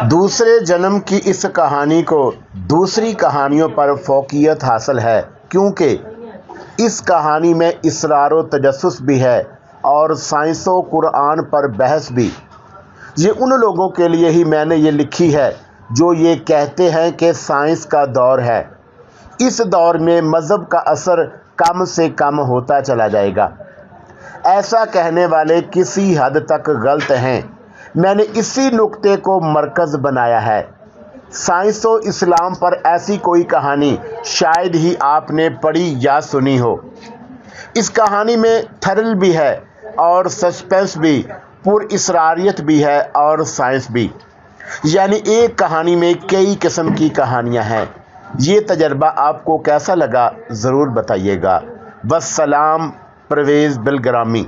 दूसरे जन्म की इस कहानी को दूसरी कहानियों पर फौकियत हासिल है, क्योंकि इस कहानी में इसरार व तजस्सुस भी है और साइंस व कुरान पर बहस भी। ये उन लोगों के लिए ही मैंने ये लिखी है जो ये कहते हैं कि साइंस का दौर है। इस दौर में मज़हब का असर कम से कम होता चला जाएगा। ऐसा कहने वाले किसी हद तक गलत हैं। मैंने इसी नुक्ते को मरकज़ बनाया है। साइंस व इस्लाम पर ऐसी कोई कहानी शायद ही आपने पढ़ी या सुनी हो। इस कहानी में थ्रिल भी है और सस्पेंस भी, पुरअसरारियत भी है और साइंस भी। यानी एक कहानी में कई किस्म की कहानियां हैं। ये तजर्बा आपको कैसा लगा ज़रूर बताइएगा। वस्सलाम। परवेज़ बिलग्रामी।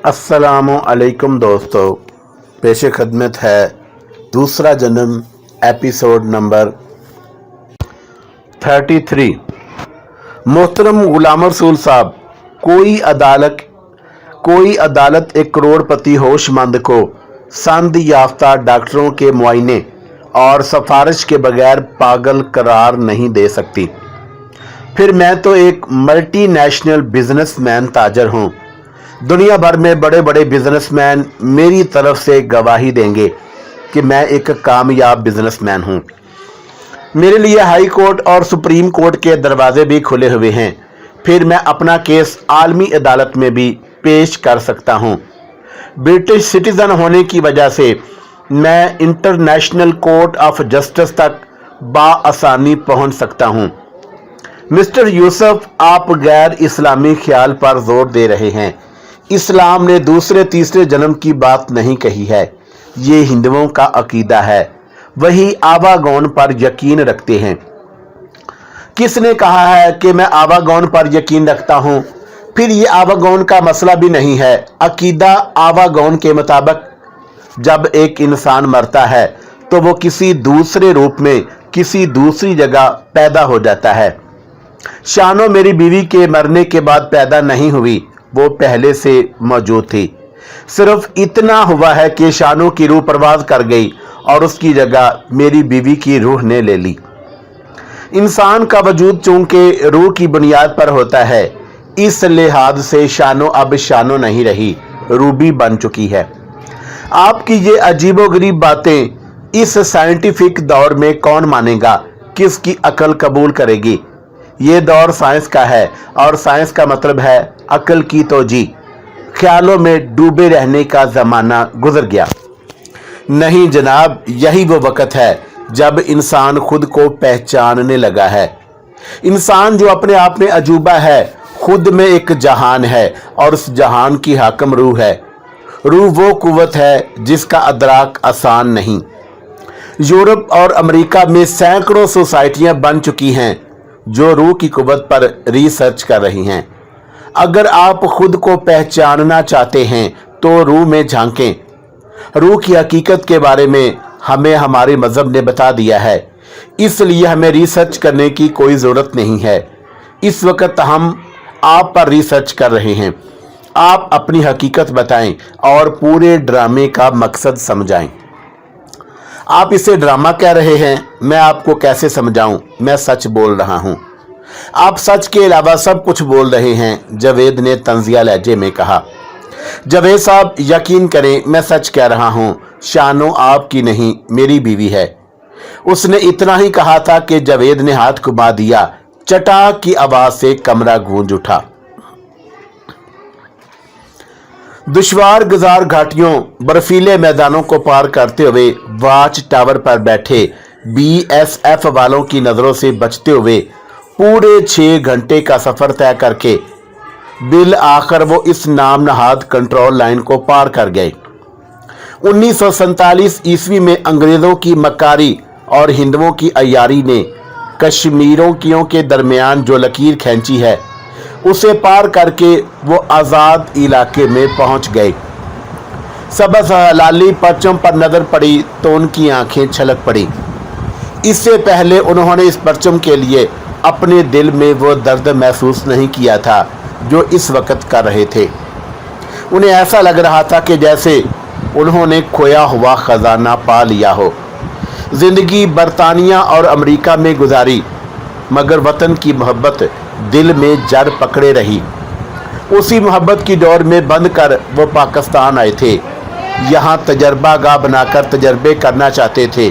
अस्सलामु अलैकुम दोस्तों, पेश खदमत है दूसरा जन्म एपिसोड नंबर 33। मोहतरम गुलाम रसूल साहब, कोई अदालत एक करोड़पति होशमंद को संद याफ्ता डॉक्टरों के मुआयने और सिफारिश के बगैर पागल करार नहीं दे सकती। फिर मैं तो एक मल्टी नेशनल बिजनेसमैन ताजर हूँ। दुनिया भर में बड़े बड़े बिजनेसमैन मेरी तरफ से गवाही देंगे कि मैं एक कामयाब बिजनेसमैन हूँ। मेरे लिए हाई कोर्ट और सुप्रीम कोर्ट के दरवाजे भी खुले हुए हैं। फिर मैं अपना केस आलमी अदालत में भी पेश कर सकता हूँ। ब्रिटिश सिटीज़न होने की वजह से मैं इंटरनेशनल कोर्ट ऑफ जस्टिस तक बाआसानी पहुँच सकता हूँ। मिस्टर यूसुफ, आप गैर इस्लामी ख्याल पर जोर दे रहे हैं। इस्लाम ने दूसरे तीसरे जन्म की बात नहीं कही है। ये हिंदुओं का अकीदा है। वही आवागौन पर यकीन रखते हैं। किसने कहा है कि मैं आवागौन पर यकीन रखता हूँ? फिर ये आवागौन का मसला भी नहीं है। अकीदा आवागौन के मुताबिक जब एक इंसान मरता है तो वो किसी दूसरे रूप में किसी दूसरी जगह पैदा हो जाता है। शानो मेरी बीवी के मरने के बाद पैदा नहीं हुई, वो पहले से मौजूद थी। सिर्फ इतना हुआ है कि शानो की रूह परवाज कर गई और उसकी जगह मेरी बीवी की रूह ने ले ली। इंसान का वजूद चूंकि रूह की बुनियाद पर होता है, इस लिहाज से शानो अब शानो नहीं रही, रूबी बन चुकी है। आपकी ये अजीबोगरीब बातें इस साइंटिफिक दौर में कौन मानेगा? किसकी अकल कबूल करेगी? ये दौर साइंस का है और साइंस का मतलब है अकल की तोजी। ख्यालों में डूबे रहने का ज़माना गुजर गया। नहीं जनाब, यही वो वक्त है जब इंसान खुद को पहचानने लगा है। इंसान जो अपने आप में अजूबा है, खुद में एक जहान है और उस जहान की हाकम रूह है। रूह वो कुव्वत है जिसका अदराक आसान नहीं। यूरोप और अमेरिका में सैकड़ों सोसाइटियां बन चुकी हैं जो रूह की कुव्वत पर रिसर्च कर रही हैं। अगर आप खुद को पहचानना चाहते हैं तो रूह में झांकें। रूह की हकीकत के बारे में हमें हमारे मज़हब ने बता दिया है, इसलिए हमें रिसर्च करने की कोई ज़रूरत नहीं है। इस वक्त हम आप पर रिसर्च कर रहे हैं। आप अपनी हकीकत बताएं और पूरे ड्रामे का मकसद समझाएं। आप इसे ड्रामा कह रहे हैं, मैं आपको कैसे समझाऊं? मैं सच बोल रहा हूं। आप सच के अलावा सब कुछ बोल रहे हैं, जावेद ने तंजिया लहजे में कहा। जावेद साहब, यकीन करें, मैं सच कह रहा हूं। शानो आपकी नहीं, मेरी बीवी है। उसने इतना ही कहा था कि जावेद ने हाथ घुमा दिया। चटाक की आवाज से कमरा गूंज उठा। दुश्वार गुजार घाटियों, बर्फीले मैदानों को पार करते हुए वाच टावर पर बैठे बीएसएफ वालों की नज़रों से बचते हुए पूरे 6 घंटे का सफ़र तय करके बिल आखिर वो इस नाम नहाद कंट्रोल लाइन को पार कर गए। 1947 ईस्वी में अंग्रेज़ों की मकारी और हिंदुओं की अय्यारी ने कश्मीरियों के दरमियान जो लकीर खींची है, उसे पार करके वो आज़ाद इलाके में पहुंच गए। सबस हलाली परचम पर नज़र पड़ी तो उनकी आंखें छलक पड़ी। इससे पहले उन्होंने इस परचम के लिए अपने दिल में वो दर्द महसूस नहीं किया था जो इस वक्त कर रहे थे। उन्हें ऐसा लग रहा था कि जैसे उन्होंने खोया हुआ खजाना पा लिया हो। जिंदगी बरतानिया और अमेरिका में गुजारी, मगर वतन की मोहब्बत दिल में जड़ पकड़े रही। उसी मोहब्बत की डोर में बंध कर वो पाकिस्तान आए थे। यहाँ तजर्बा गाह बनाकर तजर्बे करना चाहते थे,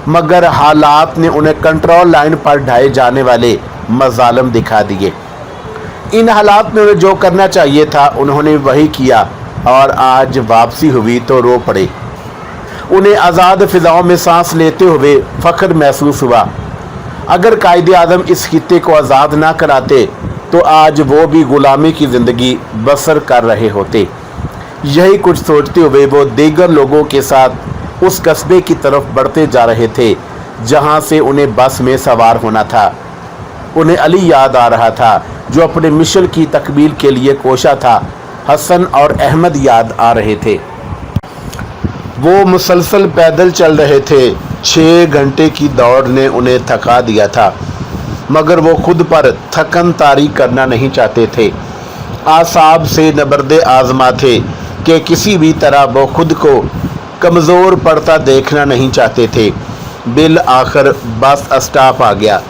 मगर हालात ने उन्हें कंट्रोल लाइन पर ढाए जाने वाले मजालम दिखा दिए। इन हालात में उन्हें जो करना चाहिए था उन्होंने वही किया, और आज वापसी हुई तो रो पड़े। उन्हें आज़ाद फिजाओं में सांस लेते हुए फ़ख्र महसूस हुआ। अगर कायदे आज़म इस खित्ते को आज़ाद ना कराते तो आज वो भी गुलामी की ज़िंदगी बसर कर रहे होते। यही कुछ सोचते हुए वो दीगर लोगों के साथ उस कस्बे की तरफ बढ़ते जा रहे थे जहाँ से उन्हें बस में सवार होना था। उन्हें अली याद आ रहा था जो अपने मिशन की तकमील के लिए कोशा था। हसन और अहमद याद आ रहे थे। वो मुसलसल पैदल चल रहे थे। 6 घंटे की दौड़ ने उन्हें थका दिया था, मगर वो खुद पर थकन तारी करना नहीं चाहते थे। आसाब से नबर्दे आजमा थे कि किसी भी तरह वो खुद को कमज़ोर पड़ता देखना नहीं चाहते थे। बिल आखिर बस स्टॉप आ गया।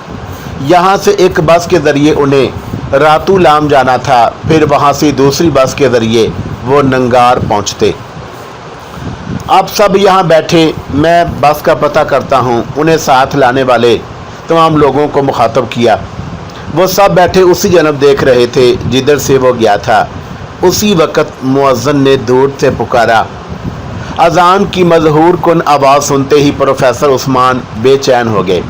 यहाँ से एक बस के ज़रिए उन्हें रातुलाम जाना था, फिर वहाँ से दूसरी बस के ज़रिए वो नंगार पहुँचते। आप सब यहाँ बैठे, मैं बस का पता करता हूँ। उन्हें साथ लाने वाले तमाम लोगों को मुखातब किया। वो सब बैठे उसी जनब देख रहे थे जिधर से वो गया था। उसी वक़्त मुअज्जिन ने दूर से पुकारा। अज़ान की मज़हूर कुन आवाज़ सुनते ही प्रोफेसर उस्मान बेचैन हो गए।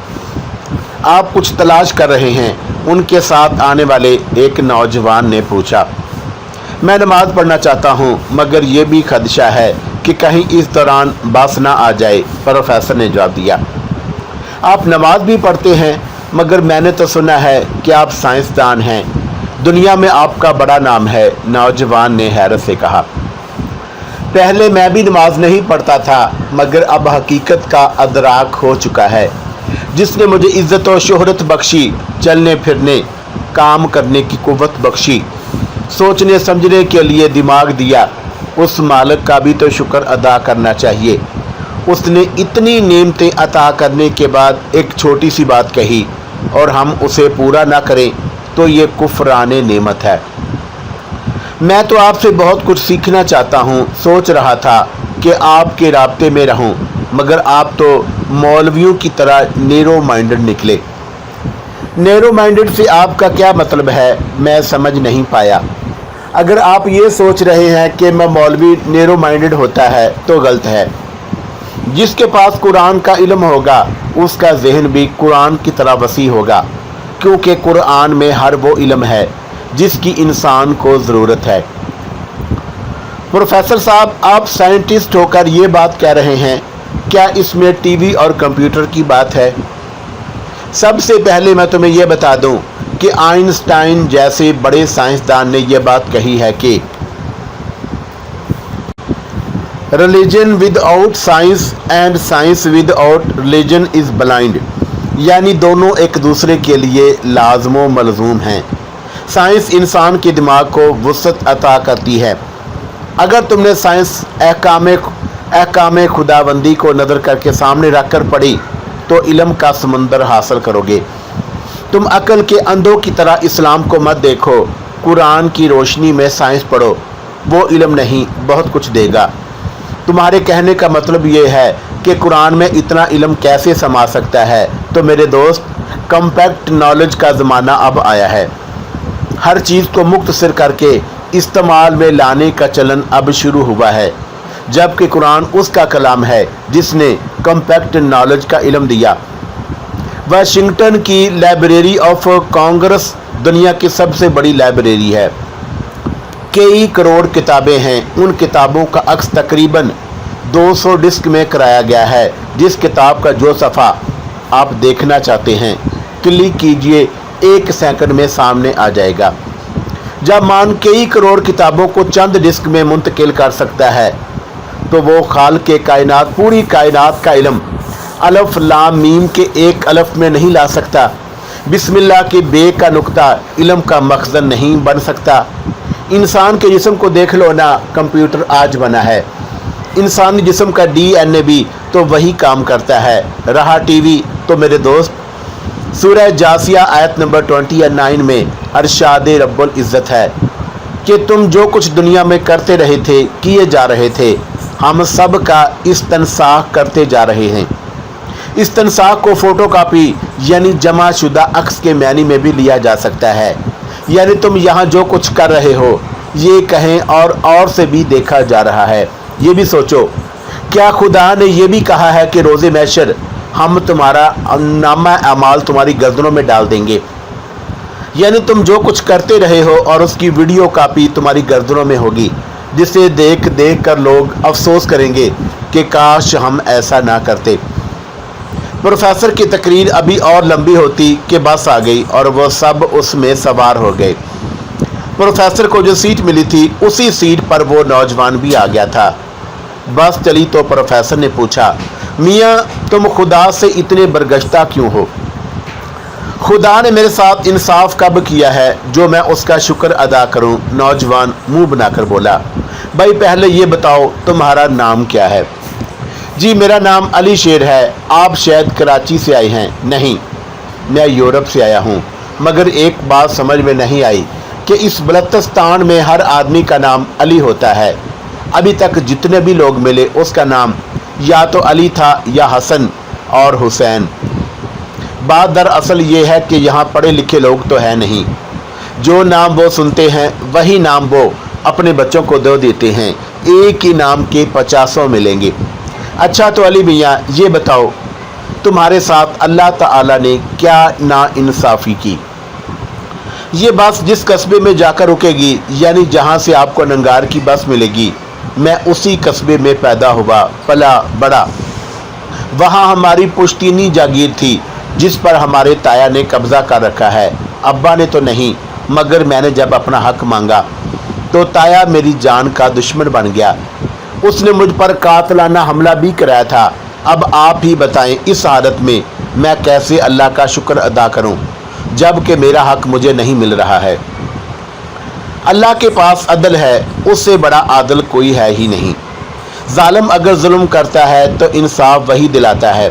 आप कुछ तलाश कर रहे हैं? उनके साथ आने वाले एक नौजवान ने पूछा। मैं नमाज़ पढ़ना चाहता हूँ, मगर ये भी खदशा है कि कहीं इस दौरान बस ना आ जाए, प्रोफेसर ने जवाब दिया। आप नमाज भी पढ़ते हैं, मगर मैंने तो सुना है कि आप साइंसदान हैं। दुनिया में आपका बड़ा नाम है, नौजवान ने हैरत से कहा। पहले मैं भी नमाज नहीं पढ़ता था, मगर अब हकीकत का अदराक हो चुका है। जिसने मुझे इज़्ज़त और शोहरत बख्शी, चलने फिरने काम करने की कुव्वत बख्शी, सोचने समझने के लिए दिमाग दिया, उस मालिक का भी तो शुक्र अदा करना चाहिए। उसने इतनी नेमतें अता करने के बाद एक छोटी सी बात कही और हम उसे पूरा ना करें तो ये कुफराने नेमत है। मैं तो आपसे बहुत कुछ सीखना चाहता हूँ। सोच रहा था कि आपके राब्ते में रहूँ, मगर आप तो मौलवियों की तरह नैरो माइंडेड निकले। नैरो माइंडेड से आपका क्या मतलब है, मैं समझ नहीं पाया। अगर आप ये सोच रहे हैं कि मैं मौलवी नैरो माइंडेड होता है तो गलत है। जिसके पास कुरान का इल्म होगा उसका जहन भी कुरान की तरह वसी होगा, क्योंकि कुरान में हर वो इल्म है जिसकी इंसान को ज़रूरत है। प्रोफेसर साहब, आप साइंटिस्ट होकर ये बात कह रहे हैं, क्या इसमें टीवी और कंप्यूटर की बात है? सबसे पहले मैं तुम्हें यह बता दूं कि आइंस्टाइन जैसे बड़े साइंसदान ने यह बात कही है कि religion without science and science without religion is blind, यानी दोनों एक दूसरे के लिए लाजमो मलजूम हैं। साइंस इंसान के दिमाग को वुसअत अता करती है। अगर तुमने साइंस अहकाम खुदाबंदी को नज़र करके सामने रख कर पढ़ी तो इल्म का समंदर हासिल करोगे। तुम अकल के अंधों की तरह इस्लाम को मत देखो, कुरान की रोशनी में साइंस पढ़ो, वो इल्म नहीं बहुत कुछ देगा। तुम्हारे कहने का मतलब ये है कि कुरान में इतना इल्म कैसे समा सकता है? तो मेरे दोस्त, कम्पैक्ट नॉलेज का ज़माना अब आया है। हर चीज़ को मुख्तसर करके इस्तेमाल में लाने का चलन अब शुरू हुआ है, जबकि कुरान उसका कलाम है जिसने कम्पैक्ट नॉलेज का इल्म दिया। वाशिंगटन की लाइब्रेरी ऑफ कांग्रेस दुनिया की सबसे बड़ी लाइब्रेरी है। कई करोड़ किताबें हैं। उन किताबों का अक्स तकरीबन 200 डिस्क में कराया गया है। जिस किताब का जो सफ़ा आप देखना चाहते हैं क्लिक कीजिए, 1 सेकंड में सामने आ जाएगा। जब मान कई करोड़ किताबों को चंद डिस्क में मुंतकिल कर सकता है तो वो खाल के कायनात, पूरी कायनात का इल्म अलफ लाम मीम के एक अलफ में नहीं ला सकता। बिस्मिल्लाह के बे का नुक्ता इल्म का मखज़न नहीं बन सकता। इंसान के जिस्म को देख लो ना, कंप्यूटर आज बना है। इंसानी जिस्म का DNA भी तो वही काम करता है। रहा टीवी, तो मेरे दोस्त सूरह जासिया आयत नंबर 29 में अरशाद रब्बुल इज़्ज़त है कि तुम जो कुछ दुनिया में करते रहे थे, किए जा रहे थे, हम सब का इस्तनसाख करते जा रहे हैं। इस्तनसाख को फ़ोटोकॉपी यानी जमा शुदा अक्स के मानी में भी लिया जा सकता है, यानी तुम यहाँ जो कुछ कर रहे हो ये कहें और से भी देखा जा रहा है। ये भी सोचो, क्या खुदा ने ये भी कहा है कि रोज़े महशर हम तुम्हारा नामा अमाल तुम्हारी गर्दनों में डाल देंगे, यानी तुम जो कुछ करते रहे हो और उसकी वीडियो कॉपी तुम्हारी गर्दनों में होगी, जिसे देख देख कर लोग अफसोस करेंगे कि काश हम ऐसा ना करते। प्रोफेसर की तकरीर अभी और लंबी होती कि बस आ गई और वो सब उसमें सवार हो गए। प्रोफेसर को जो सीट मिली थी उसी सीट पर वो नौजवान भी आ गया था। बस चली तो प्रोफेसर ने पूछा, मियाँ तुम खुदा से इतने बरगश्ता क्यों हो? खुदा ने मेरे साथ इंसाफ कब किया है जो मैं उसका शुक्र अदा करूं? नौजवान मुंह बनाकर बोला, भाई पहले ये बताओ तुम्हारा नाम क्या है? जी मेरा नाम अली शेर है। आप शायद कराची से आए हैं? नहीं, मैं यूरोप से आया हूँ। मगर एक बात समझ में नहीं आई कि इस बलूचिस्तान में हर आदमी का नाम अली होता है। अभी तक जितने भी लोग मिले उसका नाम या तो अली था या हसन और हुसैन। बात दरअसल ये है कि यहाँ पढ़े लिखे लोग तो है नहीं, जो नाम वो सुनते हैं वही नाम वो अपने बच्चों को दे देते हैं। एक ही नाम के 50 मिलेंगे। अच्छा तो अली भैया ये बताओ, तुम्हारे साथ अल्लाह ताला ने क्या नाइंसाफ़ी की? ये बस जिस कस्बे में जाकर रुकेगी, यानी जहाँ से आपको नंगार की बस मिलेगी, मैं उसी कस्बे में पैदा हुआ, पला बड़ा। वहाँ हमारी पुश्तीनी जागीर थी जिस पर हमारे ताया ने कब्ज़ा कर रखा है। अब्बा ने तो नहीं, मगर मैंने जब अपना हक मांगा तो ताया मेरी जान का दुश्मन बन गया। उसने मुझ पर कातलाना हमला भी कराया था। अब आप ही बताएं, इस हालत में मैं कैसे अल्लाह का शुक्र अदा करूं जबकि मेरा हक मुझे नहीं मिल रहा है। अल्लाह के पास अदल है, उससे बड़ा आदल कोई है ही नहीं। जालिम अगर जुल्म करता है तो इंसाफ वही दिलाता है।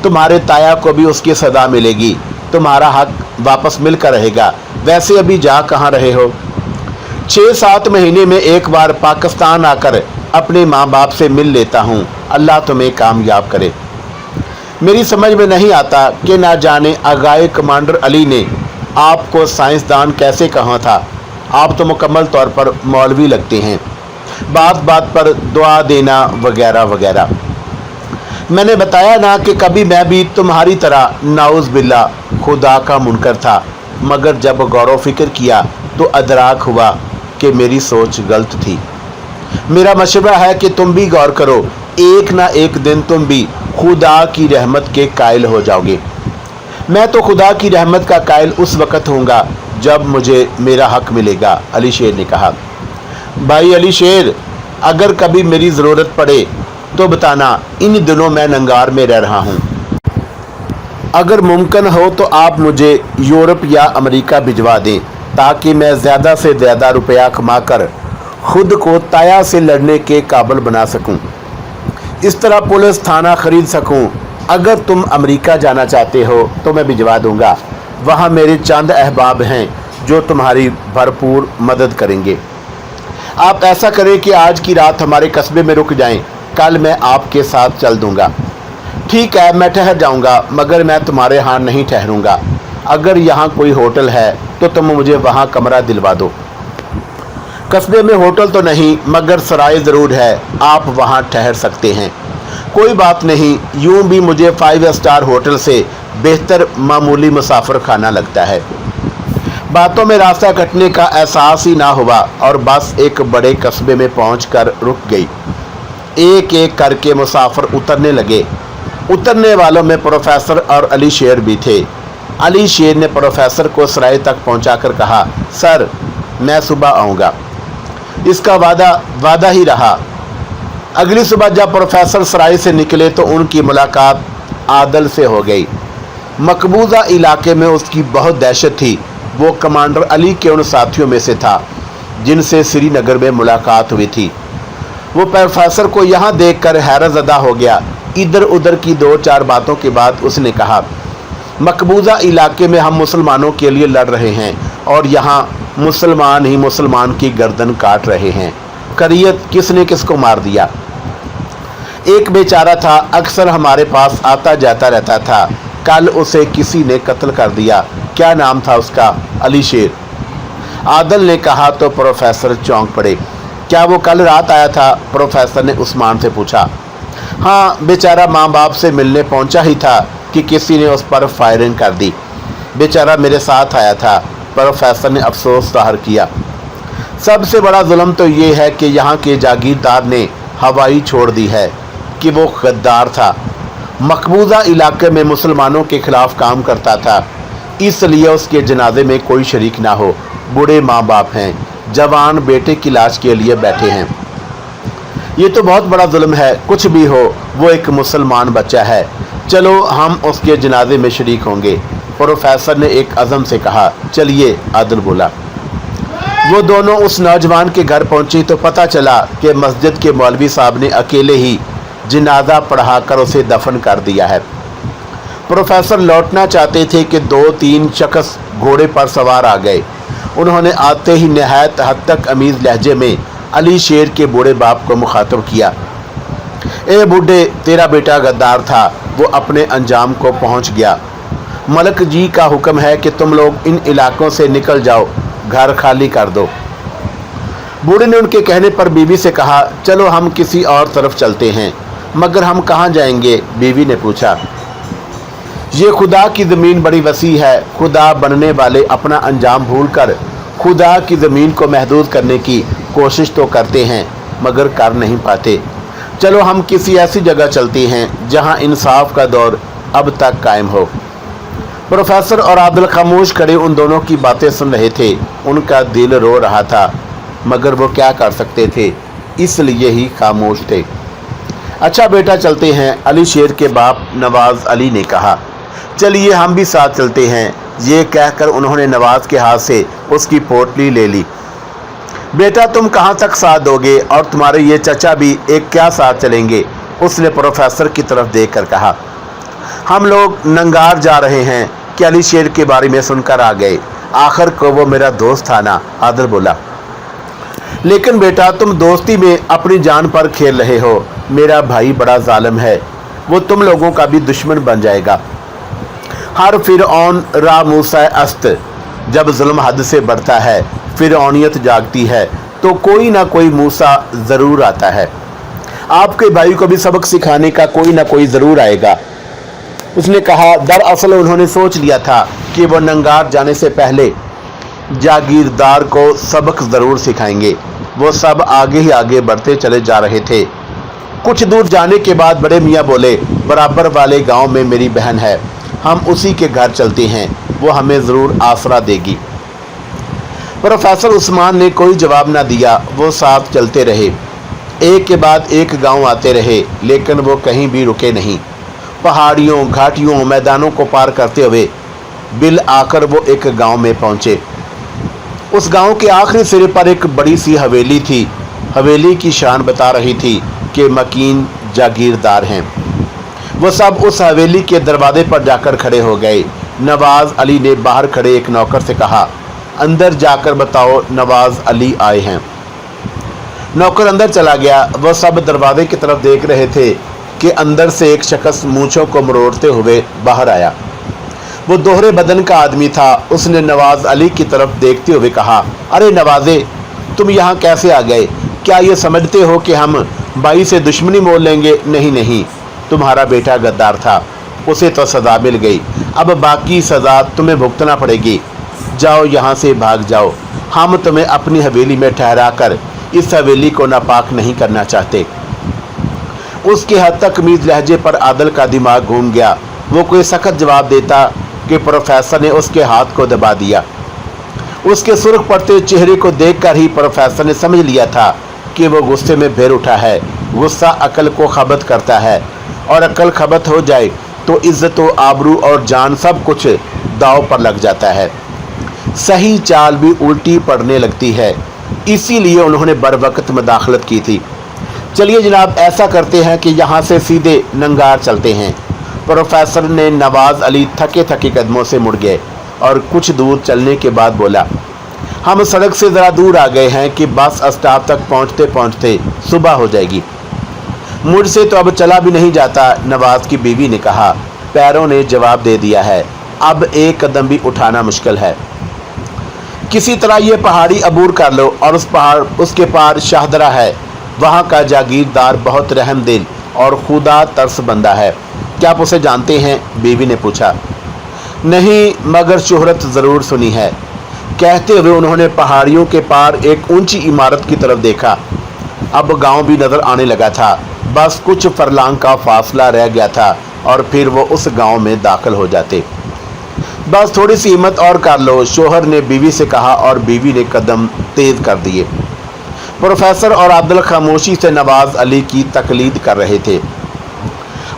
तुम्हारे ताया को भी उसकी सदा मिलेगी, तुम्हारा हक वापस मिलकर रहेगा। वैसे अभी जा कहाँ रहे हो? 6-7 महीने में एक बार पाकिस्तान आकर अपने माँ बाप से मिल लेता हूँ। अल्लाह तुम्हें कामयाब करे। मेरी समझ में नहीं आता कि ना जाने आगाए कमांडर अली ने आपको साइंसदान कैसे कहा था। आप तो मुकम्मल तौर पर मौलवी लगते हैं, बात बात पर दुआ देना वगैरह वगैरह। मैंने बताया ना कि कभी मैं भी तुम्हारी तरह नाउज़ बिल्ला खुदा का मुनकर था, मगर जब गौर व फिक्र किया तो अदराक हुआ कि मेरी सोच गलत थी। मेरा मशवरा है कि तुम भी गौर करो, एक ना एक दिन तुम भी खुदा की रहमत के कायल हो जाओगे। मैं तो खुदा की रहमत का कायल उस वक़्त होऊंगा जब मुझे मेरा हक मिलेगा, अली शेर ने कहा। भाई अली शेर, अगर कभी मेरी ज़रूरत पड़े तो बताना, इन दिनों मैं नंगार में रह रहा हूँ। अगर मुमकिन हो तो आप मुझे यूरोप या अमेरिका भिजवा दें ताकि मैं ज़्यादा से ज़्यादा रुपया कमाकर खुद को ताया से लड़ने के काबिल बना सकूं। इस तरह पुलिस थाना ख़रीद सकूं। अगर तुम अमेरिका जाना चाहते हो तो मैं भिजवा दूंगा। वहाँ मेरे चंद अहबाब हैं जो तुम्हारी भरपूर मदद करेंगे। आप ऐसा करें कि आज की रात हमारे कस्बे में रुक जाएं, कल मैं आपके साथ चल दूंगा। ठीक है, मैं ठहर जाऊंगा, मगर मैं तुम्हारे यहाँ नहीं ठहरूंगा। अगर यहाँ कोई होटल है तो तुम मुझे वहाँ कमरा दिलवा दो। कस्बे में होटल तो नहीं, मगर सराय ज़रूर है, आप वहाँ ठहर सकते हैं। कोई बात नहीं, यूं भी मुझे 5 स्टार होटल से बेहतर मामूली मुसाफिर खाना लगता है। बातों में रास्ता कटने का एहसास ही ना हुआ और बस एक बड़े कस्बे में पहुंचकर रुक गई। एक एक करके मुसाफिर उतरने लगे। उतरने वालों में प्रोफेसर और अली शेर भी थे। अली शेर ने प्रोफेसर को सराय तक पहुंचाकर कहा, सर मैं सुबह आऊँगा। इसका वादा ही रहा। अगली सुबह जब प्रोफेसर सराय से निकले तो उनकी मुलाकात आदल से हो गई। मकबूजा इलाके में उसकी बहुत दहशत थी। वो कमांडर अली के उन साथियों में से था जिनसे श्रीनगर में मुलाकात हुई थी। वो प्रोफेसर को यहाँ देखकर हैरत ज़दा हो गया। इधर उधर की दो चार बातों के बाद उसने कहा, मकबूजा इलाके में हम मुसलमानों के लिए लड़ रहे हैं और यहाँ मुसलमान ही मुसलमान की गर्दन काट रहे हैं। करियत किसने किसको मार दिया? एक बेचारा था, अक्सर हमारे पास आता जाता रहता था। कल उसे किसी ने कत्ल कर दिया। क्या नाम था उसका? अली शेर। आदल ने कहा तो प्रोफेसर चौंक पड़े। क्या वो कल रात आया था? प्रोफेसर ने उस्मान से पूछा। हाँ, बेचारा माँ बाप से मिलने पहुंचा ही था कि किसी ने उस पर फायरिंग कर दी। बेचारा मेरे साथ आया था। प्रोफेसर ने अफसोस जाहिर किया। सबसे बड़ा जुल्म तो ये है कि यहाँ के जागीरदार ने हवाई छोड़ दी है कि वो गद्दार था। मकबूजा इलाके में मुसलमानों के खिलाफ काम करता था, इसलिए उसके जनाजे में कोई शरीक ना हो। बूढ़े माँ बाप हैं, जवान बेटे की लाश के लिए बैठे हैं। ये तो बहुत बड़ा जुल्म है। कुछ भी हो, वो एक मुसलमान बच्चा है। चलो हम उसके जनाजे में शरीक होंगे। प्रोफेसर ने एक अज़म से कहा। चलिए, आदिल बोला। वो दोनों उस नौजवान के घर पहुंची तो पता चला कि मस्जिद के मौलवी साहब ने अकेले ही जनाजा पढ़ाकर उसे दफन कर दिया है। प्रोफेसर लौटना चाहते थे कि दो तीन शख्स घोड़े पर सवार आ गए। उन्होंने आते ही नहायत हद तक अमीज़ लहजे में अली शेर के बूढ़े बाप को मुखातब किया। ए बूढ़े, तेरा बेटा गद्दार था, वो अपने अंजाम को पहुंच गया। मलक जी का हुक्म है कि तुम लोग इन इलाकों से निकल जाओ, घर खाली कर दो। बूढ़े ने उनके कहने पर बीवी से कहा, चलो हम किसी और तरफ चलते हैं। मगर हम कहाँ जाएंगे? बीवी ने पूछा। ये खुदा की ज़मीन बड़ी वसी है। खुदा बनने वाले अपना अंजाम भूलकर खुदा की ज़मीन को महदूद करने की कोशिश तो करते हैं, मगर कर नहीं पाते। चलो हम किसी ऐसी जगह चलते हैं जहाँ इंसाफ का दौर अब तक कायम हो। प्रोफेसर और आदिल खामोश खड़े उन दोनों की बातें सुन रहे थे। उनका दिल रो रहा था, मगर वो क्या कर सकते थे, इसलिए ही खामोश थे। अच्छा बेटा, चलते हैं, अली शेर के बाप नवाज अली ने कहा। चलिए, हम भी साथ चलते हैं। ये कहकर उन्होंने नवाज के हाथ से उसकी पोटली ले ली। बेटा, तुम कहाँ तक साथ दोगे? और तुम्हारे ये चचा भी एक क्या साथ चलेंगे? उसने प्रोफेसर की तरफ देखकर कहा। हम लोग नंगार जा रहे हैं कि अली शेर के बारे में सुनकर आ गए। आखिर को वो मेरा दोस्त था ना, आदिल बोला। लेकिन बेटा, तुम दोस्ती में अपनी जान पर खेल रहे हो। मेरा भाई बड़ा जालिम है, वो तुम लोगों का भी दुश्मन बन जाएगा। हर फिरऔन रा मूसा अस्त, जब जुल्म हद से बढ़ता है, फिरौनियत जागती है, तो कोई ना कोई मूसा ज़रूर आता है। आपके भाई को भी सबक सिखाने का कोई ना कोई ज़रूर आएगा। उसने कहा। दरअसल उन्होंने सोच लिया था कि वो नंगार जाने से पहले जागीरदार को सबक ज़रूर सिखाएंगे। वो सब आगे ही आगे बढ़ते चले जा रहे थे। कुछ दूर जाने के बाद बड़े मियाँ बोले, बराबर वाले गांव में मेरी बहन है, हम उसी के घर चलते हैं, वो हमें ज़रूर आसरा देगी। प्रोफेसर उस्मान ने कोई जवाब ना दिया। वो साथ चलते रहे। एक के बाद एक गांव आते रहे, लेकिन वो कहीं भी रुके नहीं। पहाड़ियों, घाटियों, मैदानों को पार करते हुए बिल आकर वो एक गांव में पहुंचे। उस गांव के आखिरी सिरे पर एक बड़ी सी हवेली थी। हवेली की शान बता रही थी कि मकीन जागीरदार हैं। वो सब उस हवेली के दरवाजे पर जाकर खड़े हो गए। नवाज अली ने बाहर खड़े एक नौकर से कहा, अंदर जाकर बताओ नवाज अली आए हैं। नौकर अंदर चला गया। वह सब दरवाजे की तरफ देख रहे थे कि अंदर से एक शख्स मूंछों को मरोड़ते हुए बाहर आया। वो दोहरे बदन का आदमी था। उसने नवाज अली की तरफ देखते हुए कहा, अरे नवाजे, तुम यहाँ कैसे आ गए? क्या ये समझते हो कि हम भाई से दुश्मनी मोल लेंगे? नहीं नहीं, तुम्हारा बेटा गद्दार था, उसे तो सज़ा मिल गई, अब बाकी सज़ा तुम्हें भुगतना पड़ेगी। जाओ, यहाँ से भाग जाओ। हम तुम्हें अपनी हवेली में ठहरा कर इस हवेली को नापाक नहीं करना चाहते। उसके हद तक मीज़ लहजे पर आदिल का दिमाग घूम गया। वो कोई सख्त जवाब देता कि प्रोफेसर ने उसके हाथ को दबा दिया। उसके सुर्ख पड़ते चेहरे को देखकर ही प्रोफेसर ने समझ लिया था कि वो गुस्से में भर उठा है। गुस्सा अकल को खबत करता है, और अकल खबत हो जाए तो इज्जत व आबरू और जान सब कुछ दाव पर लग जाता है। सही चाल भी उल्टी पड़ने लगती है। इसीलिए उन्होंने बर वक्त मदाखलत की थी। चलिए जनाब, ऐसा करते हैं कि यहाँ से सीधे नंगार चलते हैं। प्रोफेसर ने नवाज अली थके थके कदमों से मुड़ गए और कुछ दूर चलने के बाद बोला, हम सड़क से ज़रा दूर आ गए हैं कि बस स्टॉप तक पहुँचते पहुँचते सुबह हो जाएगी। मुझसे तो अब चला भी नहीं जाता, नवाज की बीवी ने कहा। पैरों ने जवाब दे दिया है, अब एक कदम भी उठाना मुश्किल है। किसी तरह ये पहाड़ी अबूर कर लो और उसके पार शाहदरा है। वहाँ का जागीरदार बहुत रहमदिल और खुदा तरस बंदा है। क्या आप उसे जानते हैं? बीवी ने पूछा। नहीं, मगर शोहरत ज़रूर सुनी है। कहते हुए उन्होंने पहाड़ियों के पार एक ऊंची इमारत की तरफ देखा। अब गांव भी नज़र आने लगा था। बस कुछ फरलांग का फासला रह गया था और फिर वो उस गांव में दाखिल हो जाते। बस थोड़ी सी हिम्मत और कर लो, शोहर ने बीवी से कहा और बीवी ने कदम तेज कर दिए। प्रोफेसर और आदिल खामोशी से नवाज अली की तकलीद कर रहे थे।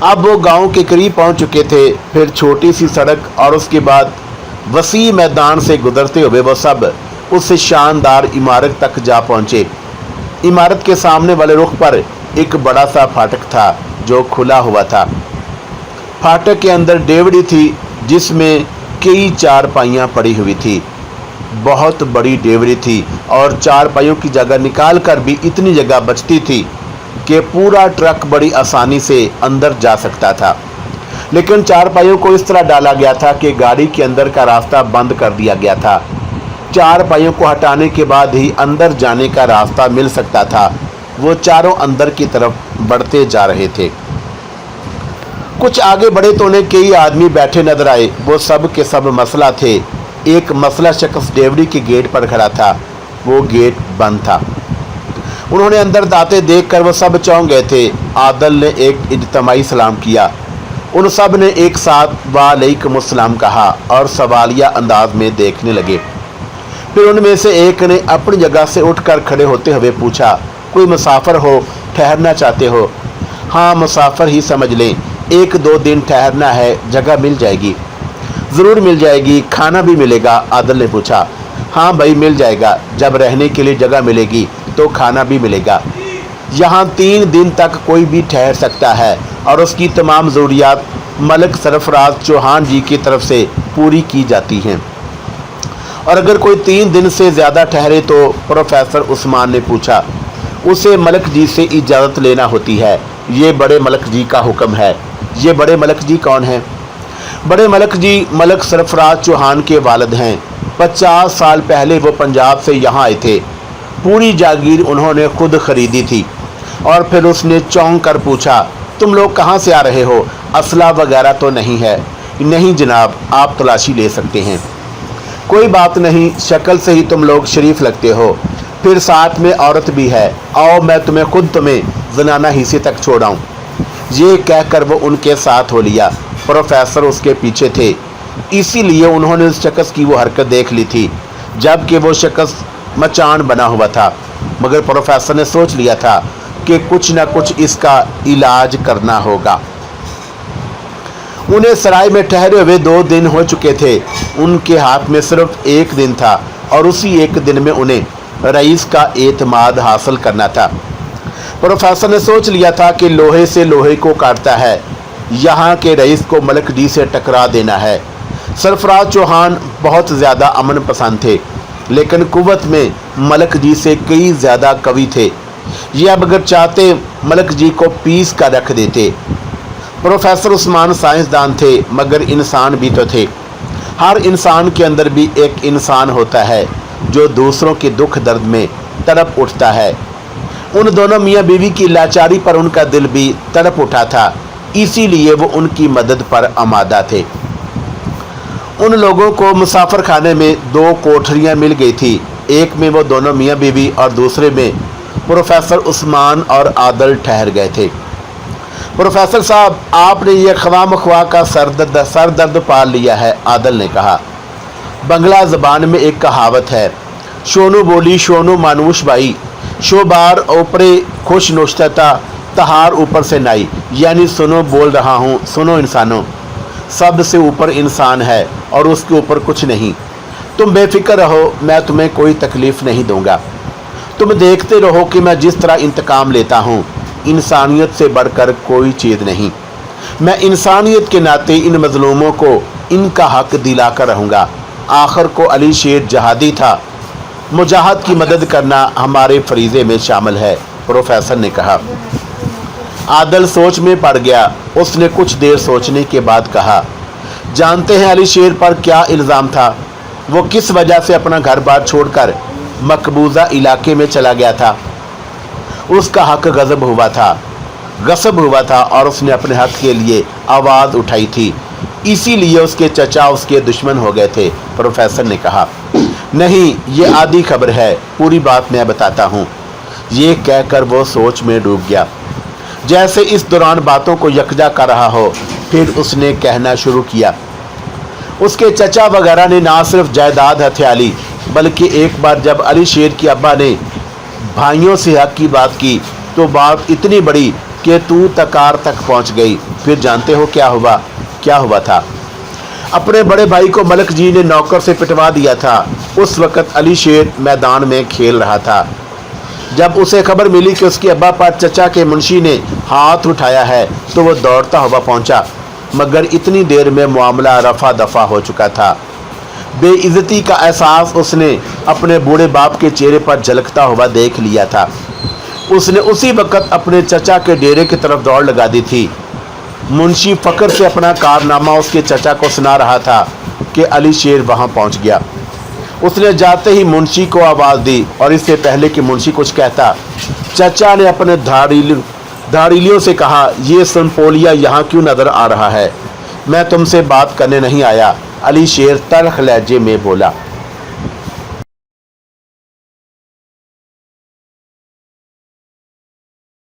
अब वो गांव के करीब पहुंच चुके थे। फिर छोटी सी सड़क और उसके बाद वसी मैदान से गुजरते हुए वो सब उस शानदार इमारत तक जा पहुंचे। इमारत के सामने वाले रुख पर एक बड़ा सा फाटक था जो खुला हुआ था। फाटक के अंदर डेवड़ी थी जिसमें कई चारपाइयाँ पड़ी हुई थी। बहुत बड़ी डेवड़ी थी और चारपाइयों की जगह निकाल कर भी इतनी जगह बचती थी कि पूरा ट्रक बड़ी आसानी से अंदर जा सकता था। लेकिन चारपाइयों को इस तरह डाला गया था कि गाड़ी के अंदर का रास्ता बंद कर दिया गया था। चारपाइयों को हटाने के बाद ही अंदर जाने का रास्ता मिल सकता था। वो चारों अंदर की तरफ बढ़ते जा रहे थे। कुछ आगे बढ़े तो उन्हें कई आदमी बैठे नजर आए। वो सब के सब मसला थे। एक मसला शख्स डेवड़ी के गेट पर खड़ा था। वो गेट बंद था। उन्होंने अंदर दाते देखकर वो सब चौंक गए थे। आदल ने एक इज्तिमाई सलाम किया। उन सब ने एक साथ वालेकुम अस्सलाम कहा और सवालिया अंदाज में देखने लगे। फिर उनमें से एक ने अपनी जगह से उठकर खड़े होते हुए पूछा, कोई मुसाफिर हो, ठहरना चाहते हो? हाँ, मुसाफिर ही समझ लें। 1-2 दिन ठहरना है, जगह मिल जाएगी। ज़रूर मिल जाएगी। खाना भी मिलेगा? आदिल ने पूछा। हाँ भाई, मिल जाएगा। जब रहने के लिए जगह मिलेगी तो खाना भी मिलेगा। यहाँ 3 दिन तक कोई भी ठहर सकता है और उसकी तमाम ज़रूरियात मलिक सरफराज चौहान जी की तरफ से पूरी की जाती हैं। और अगर कोई 3 दिन से ज़्यादा ठहरे तो, प्रोफेसर उस्मान ने पूछा, उसे मलिक जी से इजाज़त लेना होती है। ये बड़े मलिक जी का हुक्म है। ये बड़े मलिक जी कौन हैं? बड़े मलिक जी मलिक सरफराज चौहान के वालिद हैं। 50 साल पहले वो पंजाब से यहाँ आए थे। पूरी जागीर उन्होंने खुद खरीदी थी। और फिर उसने चौंक कर पूछा, तुम लोग कहाँ से आ रहे हो? असला वगैरह तो नहीं है? नहीं जनाब, आप तलाशी ले सकते हैं। कोई बात नहीं, शक्ल से ही तुम लोग शरीफ लगते हो। फिर साथ में औरत भी है। आओ मैं तुम्हें जनाना हिस्से तक छोड़ाऊँ। ये कहकर वो उनके साथ हो लिया। प्रोफेसर उसके पीछे थे, इसीलिए उन्होंने उस शख्स की वो हरकत देख ली थी जबकि वो शख्स मचान बना हुआ था। मगर प्रोफेसर ने सोच लिया था कि कुछ न कुछ इसका इलाज करना होगा। उन्हें सराय में ठहरे हुए 2 दिन हो चुके थे। उनके हाथ में सिर्फ 1 दिन था और उसी 1 दिन में उन्हें रईस का एतमाद हासिल करना था। प्रोफेसर ने सोच लिया था कि लोहे से लोहे को काटता है। यहाँ के रईस को मलिक जी से टकरा देना है। सरफराज चौहान बहुत ज़्यादा अमन पसंद थे, लेकिन कुव्वत में मलिक जी से कई ज़्यादा कवि थे। ये अब अगर चाहते मलिक जी को पीस कर रख देते। प्रोफेसर उस्मान साइंसदान थे, मगर इंसान भी तो थे। हर इंसान के अंदर भी एक इंसान होता है जो दूसरों के दुख दर्द में तड़प उठता है। उन दोनों मियाँ बीवी की लाचारी पर उनका दिल भी तड़प उठा था, इसीलिए वो उनकी मदद पर आमादा थे। उन लोगों को मुसाफिर खाने में 2 कोठरियाँ मिल गई थी। एक में वो दोनों मियाँ बीवी और दूसरे में प्रोफेसर उस्मान और आदिल ठहर गए थे। प्रोफेसर साहब, आपने ये ख्वाम-ख्वाह का सर दर्द पाल लिया है, आदिल ने कहा। बंगला ज़बान में एक कहावत है, शोनू बोली शोनू मानूश बाई, शोबार ऊपरे खुश नोश्ता तहार ऊपर से नाई। यानी सुनो बोल रहा हूँ, सुनो इंसानों, सब से ऊपर इंसान है और उसके ऊपर कुछ नहीं। तुम बेफिक्र रहो, मैं तुम्हें कोई तकलीफ़ नहीं दूंगा। तुम देखते रहो कि मैं जिस तरह इंतकाम लेता हूँ। इंसानियत से बढ़कर कोई चीज़ नहीं। मैं इंसानियत के नाते इन मजलूमों को इनका हक दिलाकर रहूँगा। आखिर को अली शेर जहादी था, मुजाहिद की मदद करना हमारे फरीज़े में शामिल है, प्रोफेसर ने कहा। आदल सोच में पड़ गया। उसने कुछ देर सोचने के बाद कहा, जानते हैं अली शेर पर क्या इल्ज़ाम था? वो किस वजह से अपना घर बार छोड़कर मकबूजा इलाके में चला गया था? उसका हक गज़ब हुआ था और उसने अपने हक के लिए आवाज़ उठाई थी, इसीलिए उसके चचा उसके दुश्मन हो गए थे, प्रोफेसर ने कहा। नहीं, ये आधी खबर है, पूरी बात मैं बताता हूँ। ये कहकर वो सोच में डूब गया, जैसे इस दौरान बातों को यकजा कर रहा हो। फिर उसने कहना शुरू किया, उसके चचा वगैरह ने ना सिर्फ जायदाद हथिया ली, बल्कि एक बार जब अली शेर की अब्बा ने भाइयों से हक की बात की तो बात इतनी बड़ी कि तू तकार तक पहुंच गई। फिर जानते हो क्या हुआ था? अपने बड़े भाई को मलक जी ने नौकर से पिटवा दिया था। उस वक़्त अली शेर मैदान में खेल रहा था। जब उसे खबर मिली कि उसके अब्बा पर चचा के मुंशी ने हाथ उठाया है तो वो दौड़ता हुआ पहुंचा, मगर इतनी देर में मामला रफा दफा हो चुका था। बेइज्जती का एहसास उसने अपने बूढ़े बाप के चेहरे पर झलकता हुआ देख लिया था। उसने उसी वक़्त अपने चचा के डेरे की तरफ दौड़ लगा दी थी। मुंशी फ़क्र से अपना कारनामा उसके चचा को सुना रहा था कि अली शेर वहां पहुंच गया। उसने जाते ही मुंशी को आवाज़ दी और इससे पहले कि मुंशी कुछ कहता, चचा ने अपने धाड़िलियों से कहा, ये सनपोलिया यहाँ क्यों नज़र आ रहा है? मैं तुमसे बात करने नहीं आया, अली शेर तल्ख लहजे में बोला।